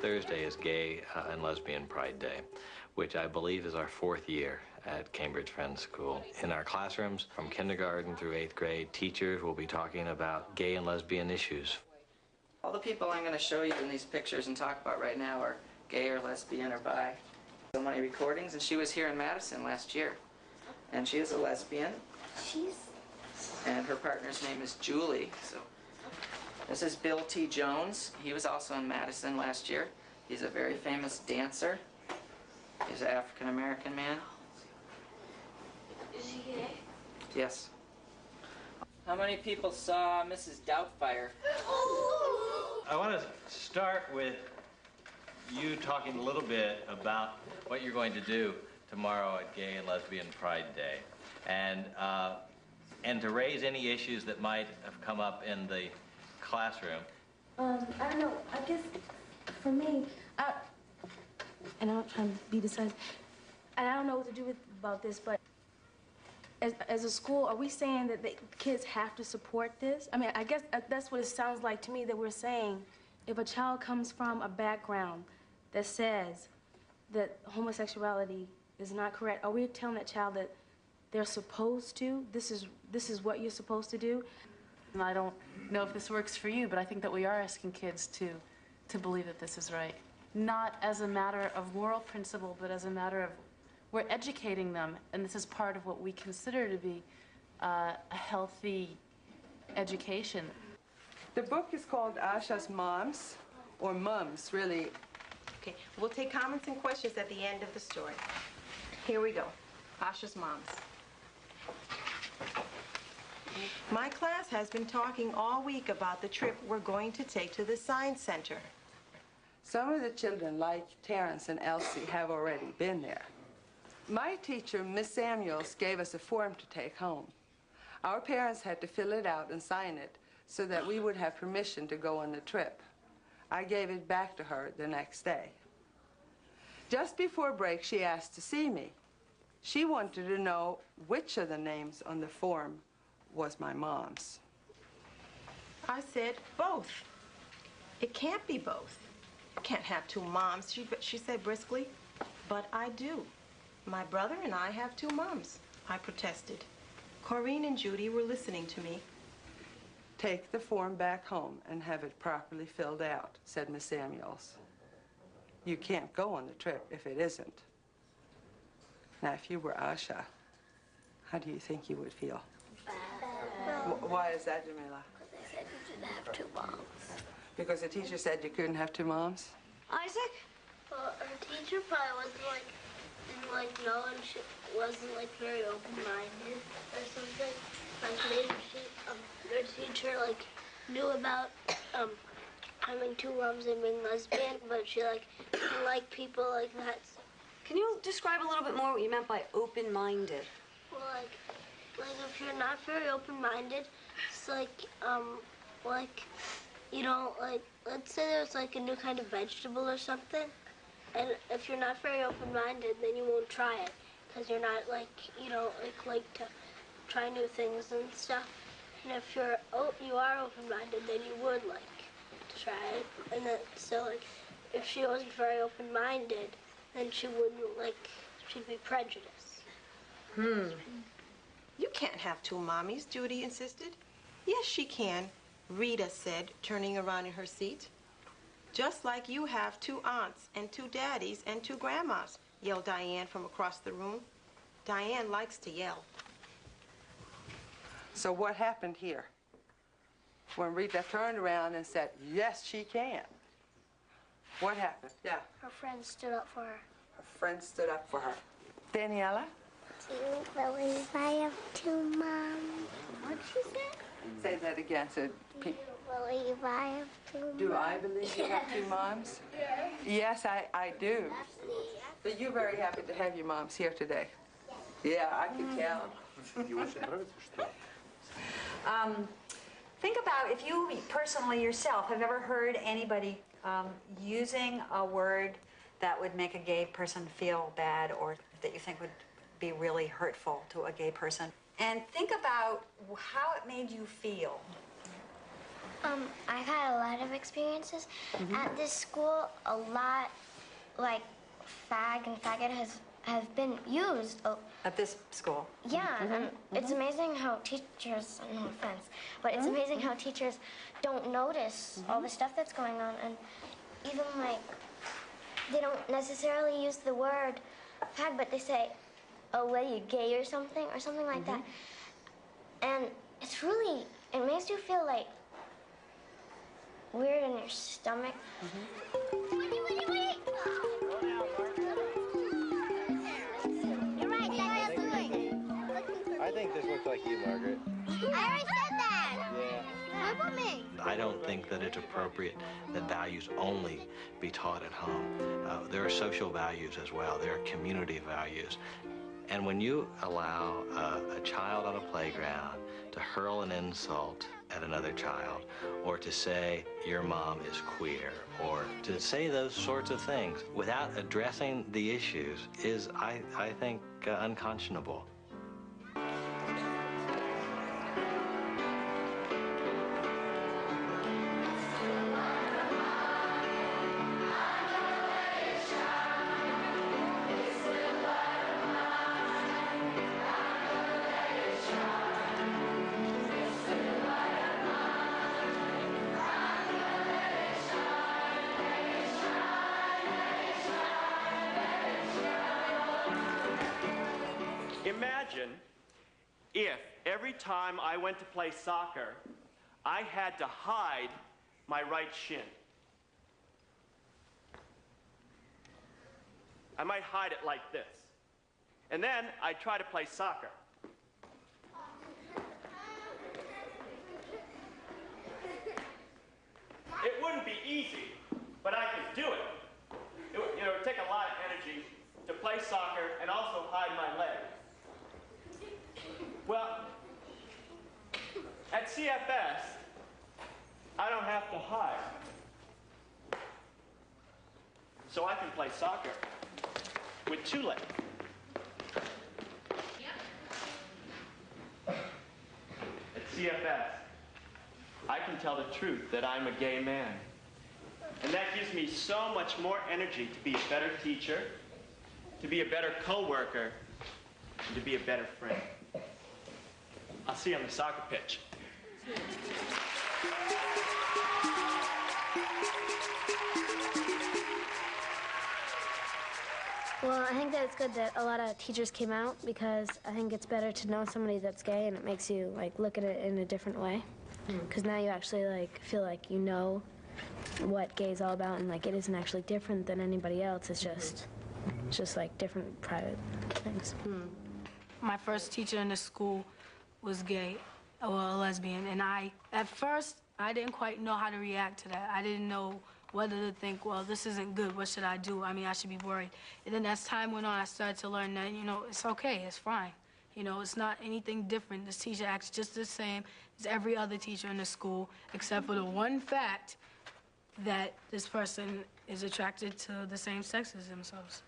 Thursday is Gay and Lesbian Pride Day, which I believe is our 4th year at Cambridge Friends School. In our classrooms, from kindergarten through 8th grade, teachers will be talking about gay and lesbian issues. All the people I'm going to show you in these pictures and talk about right now are gay or lesbian or bi. So many recordings, and she was here in Madison last year. And she is a lesbian. And her partner's name is Julie. So this is Bill T. Jones. He was also in Madison last year. He's a very famous dancer. He's an African-American man. Is he gay? Yes. How many people saw Mrs. Doubtfire? I want to start with you talking a little bit about what you're going to do tomorrow at Gay and Lesbian Pride Day, and to raise any issues that might have come up in the classroom. I don't know. I guess for me, and I'm not trying to be decisive, and I don't know what to do about this, but as a school, are we saying that the kids have to support this? I mean, I guess that's what it sounds like to me, that we're saying if a child comes from a background that says that homosexuality is not correct, are we telling that child that they're supposed to? This is what you're supposed to do? And I don't know if this works for you, but I think that we are asking kids to believe that this is right. Not as a matter of moral principle, but as a matter of we're educating them, and this is part of what we consider to be a healthy education. The book is called Asha's Moms, or Mums, really. Okay, we'll take comments and questions at the end of the story. Here we go. Asha's Moms. My class has been talking all week about the trip we're going to take to the Science Center. Some of the children, like Terrence and Elsie, have already been there. My teacher, Miss Samuels, gave us a form to take home. Our parents had to fill it out and sign it so that we would have permission to go on the trip. I gave it back to her the next day. Just before break, she asked to see me. She wanted to know which of the names on the form was my mom's. I said both. It can't be both. You can't have two moms, she said briskly. But I do. My brother and I have two moms, I protested. Corrine and Judy were listening to me. Take the form back home and have it properly filled out, said Miss Samuels. You can't go on the trip if it isn't. Now, if you were Asha, how do you think you would feel? Why is that, Jamila? Because they said you didn't have two moms. Because the teacher said you couldn't have two moms? Isaac? Well, her teacher probably didn't know, and she wasn't very open-minded or something. Maybe their teacher knew about having two moms and being lesbian, but she didn't like people like that. Can you describe a little bit more what you meant by open-minded? Well, if you're not very open-minded, it's you don't let's say there's a new kind of vegetable or something, and if you're not very open-minded, then you won't try it, because you're not you don't like to try new things and stuff. And if you are open-minded, then you would like to try it. And then if she wasn't very open-minded, then she wouldn't she'd be prejudiced. You can't have two mommies, Judy insisted. Yes, she can, Rita said, turning around in her seat. Just like you have two aunts and two daddies and two grandmas, yelled Diane from across the room. Diane likes to yell. So what happened here? When Rita turned around and said, yes, she can. What happened? Yeah. Her friend stood up for her. Her friend stood up for her. Daniela? Do you believe I have two moms? What'd she say? Say that again. So, do you believe I have two moms? Do I believe you have two moms? Yes, I do. So you're very happy to have your moms here today? Yeah, I can tell. Think about if you personally yourself have ever heard anybody using a word that would make a gay person feel bad or that you think would be really hurtful to a gay person. And think about how it made you feel. I've had a lot of experiences. At this school, a lot, like, fag and faggot have been used. At this school? Yeah, and it's amazing how teachers, no offense, but it's amazing how teachers don't notice all the stuff that's going on, and even, like, they don't necessarily use the word fag, but they say, oh, what are you, gay or something like that. And it's really, it makes you feel, like, weird in your stomach. Wait. You're right, that's I think this looks like you, Margaret. I already said that. Yeah. Look at me. I don't think that it's appropriate that values only be taught at home. There are social values as well. There are community values. And when you allow a child on a playground to hurl an insult at another child, or to say your mom is queer, or to say those sorts of things without addressing the issues is, I think, unconscionable. Imagine if every time I went to play soccer, I had to hide my right shin. I might hide it like this. And then I'd try to play soccer. It wouldn't be easy, but I could do it. It would take a lot of energy to play soccer and also hide my leg. Well, at CFS, I don't have to hide. So I can play soccer with two legs. At CFS, I can tell the truth that I'm a gay man. And that gives me so much more energy to be a better teacher, to be a better co-worker, and to be a better friend. I'll see you on the soccer pitch. Well, I think that it's good that a lot of teachers came out, because I think it's better to know somebody that's gay, and it makes you, like, look at it in a different way. Because now you actually, like, feel like you know what gay is all about, and, like, it isn't actually different than anybody else. It's just like different private things. My first teacher in the school was gay, well, a lesbian, and at first, I didn't quite know how to react to that. I didn't know whether to think, well, this isn't good, what should I do? I mean, I should be worried. And then as time went on, I started to learn that, it's okay, it's fine. It's not anything different. This teacher acts just the same as every other teacher in the school, except for the one fact that this person is attracted to the same sex as themselves.